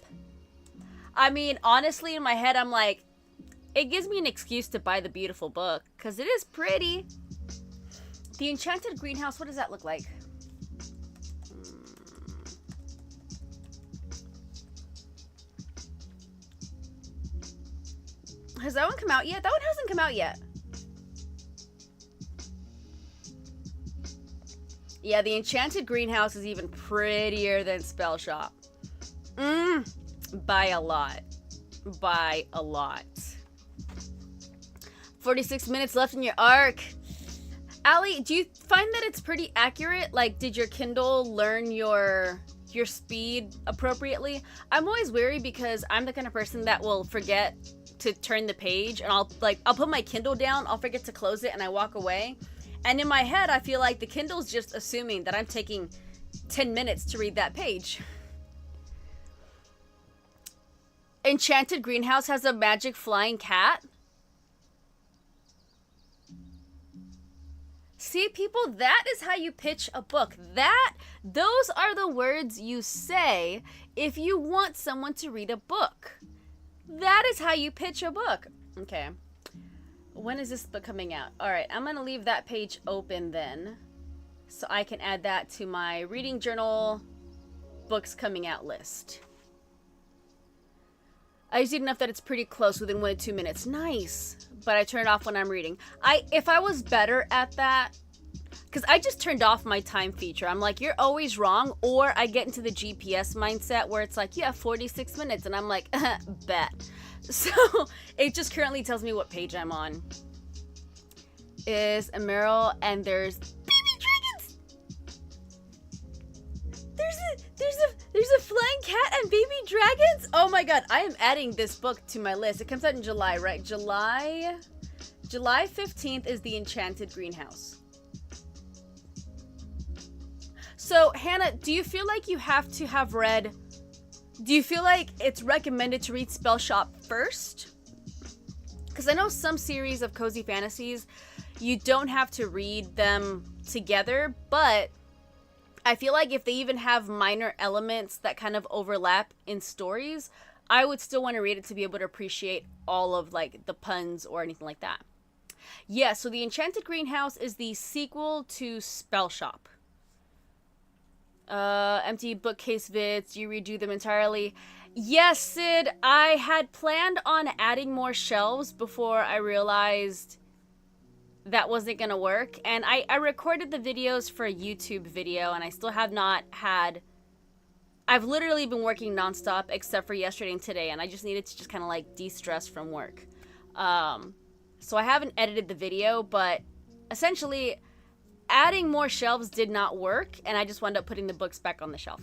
I mean, honestly, in my head, I'm like, it gives me an excuse to buy the beautiful book, because it is pretty. The Enchanted Greenhouse, what does that look like? Has that one come out yet? That one hasn't come out yet. Yeah, the Enchanted Greenhouse is even prettier than Spell Shop. By a lot. By a lot. 46 minutes left in your arc. Allie, do you find that it's pretty accurate? Like, did your Kindle learn your speed appropriately? I'm always wary because I'm the kind of person that will forget to turn the page, and I'll put my Kindle down, I'll forget to close it, and I walk away. And in my head, I feel like the Kindle's just assuming that I'm taking 10 minutes to read that page. Enchanted Greenhouse has a magic flying cat. See, people, that is how you pitch a book. Those are the words you say if you want someone to read a book. That is how you pitch a book. Okay. When is this book coming out? All right, I'm going to leave that page open then, so I can add that to my reading journal books coming out list. I just need enough that it's pretty close, within 1 to 2 minutes. Nice. But I turn it off when I'm reading. If I was better at that, because I just turned off my time feature. I'm like, you're always wrong. Or I get into the GPS mindset where it's like, you have 46 minutes. And I'm like, bet. So it just currently tells me what page I'm on. Is Emerald, and there's baby dragons. There's a flying cat and baby dragons? Oh my god, I am adding this book to my list. It comes out in July, right? July 15th is The Enchanted Greenhouse. So, Hannah, do you feel like you have to have read... Do you feel like it's recommended to read Spell Shop first? Because I know some series of cozy fantasies, you don't have to read them together, but I feel like if they even have minor elements that kind of overlap in stories, I would still want to read it to be able to appreciate all of like the puns or anything like that. Yeah, so The Enchanted Greenhouse is the sequel to Spell Shop. Empty bookcase vids, you redo them entirely. Yes, Sid, I had planned on adding more shelves before I realized that wasn't gonna work. And I recorded the videos for a YouTube video, and I still have not had... I've literally been working nonstop except for yesterday and today, and I just needed to just kind of like de-stress from work. So I haven't edited the video, but essentially adding more shelves did not work, and I just wound up putting the books back on the shelf.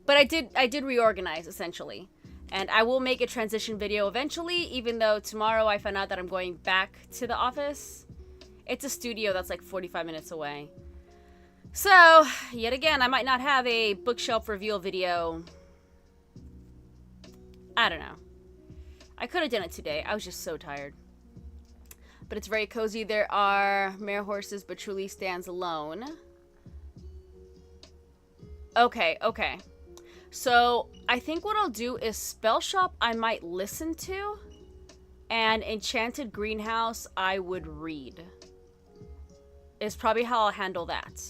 But I did reorganize, essentially. And I will make a transition video eventually, even though tomorrow I found out that I'm going back to the office. It's a studio that's like 45 minutes away. So, yet again, I might not have a bookshelf reveal video. I don't know. I could have done it today. I was just so tired. But it's very cozy. There are mare horses, but truly stands alone. Okay. So, I think what I'll do is Spell Shop I might listen to, and Enchanted Greenhouse I would read. Is probably how I'll handle that.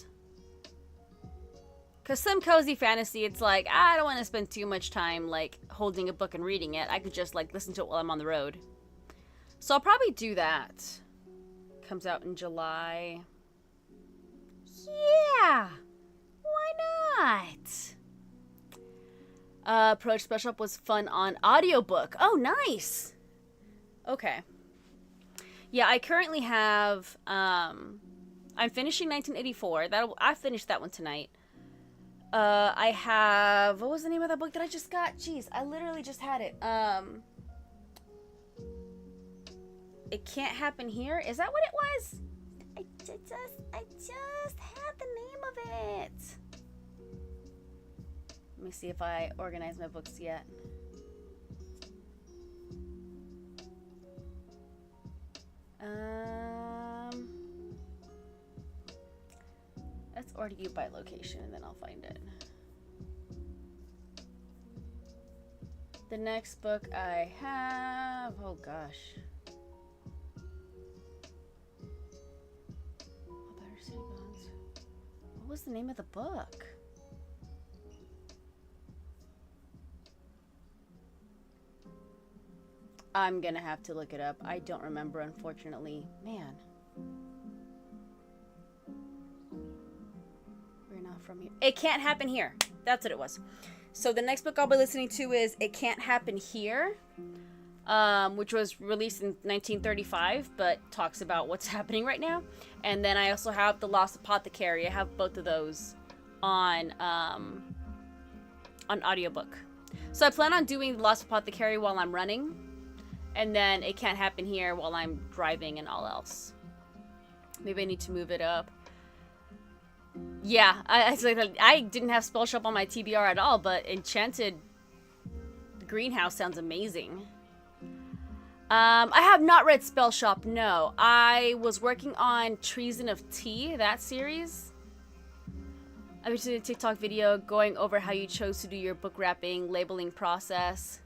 Because some cozy fantasy, it's like, I don't want to spend too much time, like, holding a book and reading it. I could just, like, listen to it while I'm on the road. So I'll probably do that. Comes out in July. Yeah! Why not? Approach Spell Shop was fun on audiobook. Oh, nice! Okay. Yeah, I currently have, I'm finishing 1984. I finished that one tonight. I have... What was the name of that book that I just got? Jeez, I literally just had it. It Can't Happen Here? Is that what it was? I just had the name of it. Let me see if I organize my books yet. Let's order you by location and then I'll find it. The next book I have, oh gosh. Better City Bones. What was the name of the book? I'm gonna have to look it up. I don't remember, unfortunately. Man. We're not from here. It Can't Happen Here. That's what it was. So the next book I'll be listening to is It Can't Happen Here, which was released in 1935, but talks about what's happening right now. And then I also have The Lost Apothecary. I have both of those on audiobook. So I plan on doing The Lost Apothecary while I'm running. And then It Can't Happen Here while I'm driving and all else. Maybe I need to move it up. Yeah, I didn't have Spell Shop on my TBR at all, but Enchanted Greenhouse sounds amazing. I have not read Spell Shop, no. I was working on Treason of Tea, that series. I was doing a TikTok video going over how you chose to do your book wrapping, labeling process.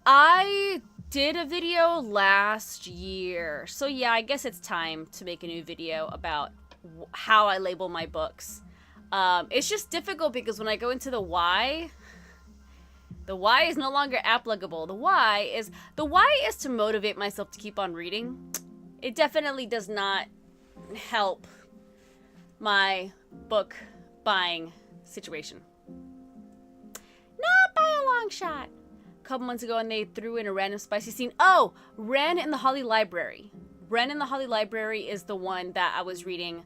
I did a video last year, so yeah, I guess it's time to make a new video about how I label my books. It's just difficult because when I go into the why is no longer applicable. The why is to motivate myself to keep on reading. It definitely does not help my book buying situation. Not by a long shot. Couple months ago, and they threw in a random spicy scene. Oh, Wren in the Holly Library. Wren in the Holly Library is the one that I was reading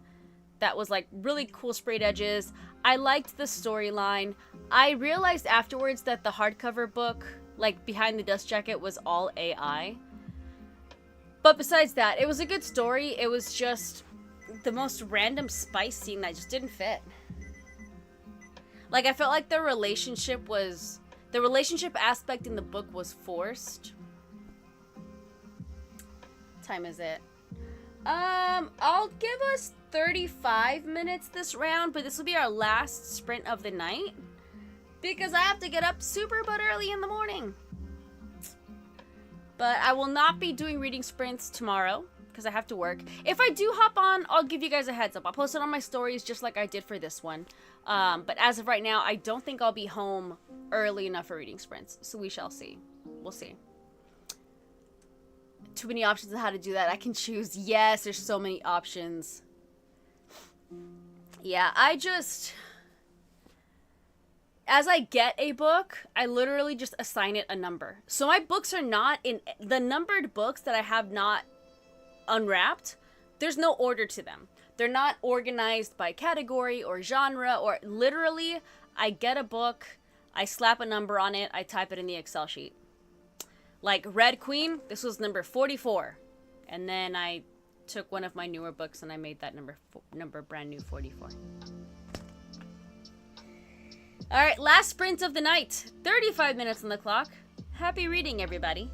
that was like really cool sprayed edges. I liked the storyline. I realized afterwards that the hardcover book, like Behind the Dust Jacket, was all AI. But besides that, it was a good story. It was just the most random spice scene that just didn't fit. Like, I felt like the relationship aspect in the book was forced. What time is it? I'll give us 35 minutes this round, but this will be our last sprint of the night because I have to get up super but early in the morning. But I will not be doing reading sprints tomorrow because I have to work. If I do hop on, I'll give you guys a heads up. I'll post it on my stories just like I did for this one. But as of right now, I don't think I'll be home early enough for reading sprints, so we shall see. We'll see. Too many options on how to do that. I can choose. Yes, there's so many options. Yeah, as I get a book, I literally just assign it a number. So my books are not in the numbered books that I have not unwrapped. There's no order to them. They're not organized by category or genre, or literally I get a book, I slap a number on it, I type it in the Excel sheet. Like Red Queen, this was number 44. And then I took one of my newer books and I made that number brand new 44. All right, last sprint of the night. 35 minutes on the clock. Happy reading, everybody.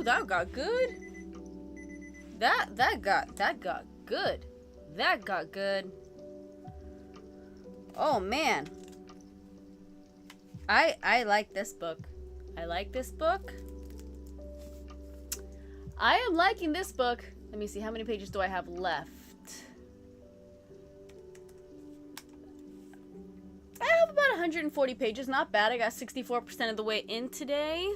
that got good. That got good. That got good. Oh man. I like this book. I like this book. I am liking this book. Let me see, how many pages do I have left? I have about 140 pages. Not bad. I got 64% of the way in today.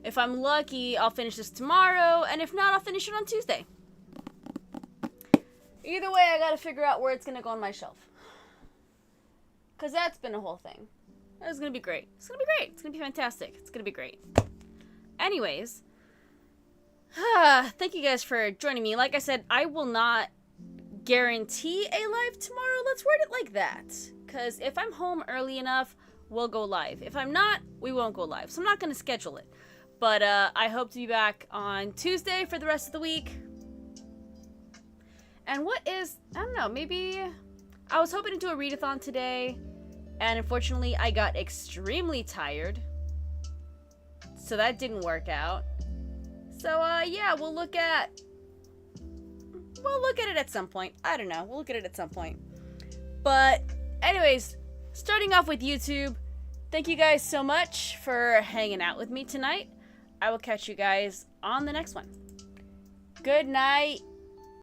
If I'm lucky, I'll finish this tomorrow, and if not, I'll finish it on Tuesday. Either way, I gotta figure out where it's gonna go on my shelf. Because that's been a whole thing. It's gonna be great. It's gonna be great. It's gonna be fantastic. It's gonna be great. Anyways, thank you guys for joining me. Like I said, I will not guarantee a live tomorrow. Let's word it like that. Because if I'm home early enough, we'll go live. If I'm not, we won't go live. So I'm not going to schedule it. But I hope to be back on Tuesday for the rest of the week. And what is, I don't know, maybe I was hoping to do a readathon today. And unfortunately, I got extremely tired. So that didn't work out. So yeah, we'll look at it at some point. I don't know. We'll look at it at some point. But anyways, starting off with YouTube, thank you guys so much for hanging out with me tonight. I will catch you guys on the next one. Good night.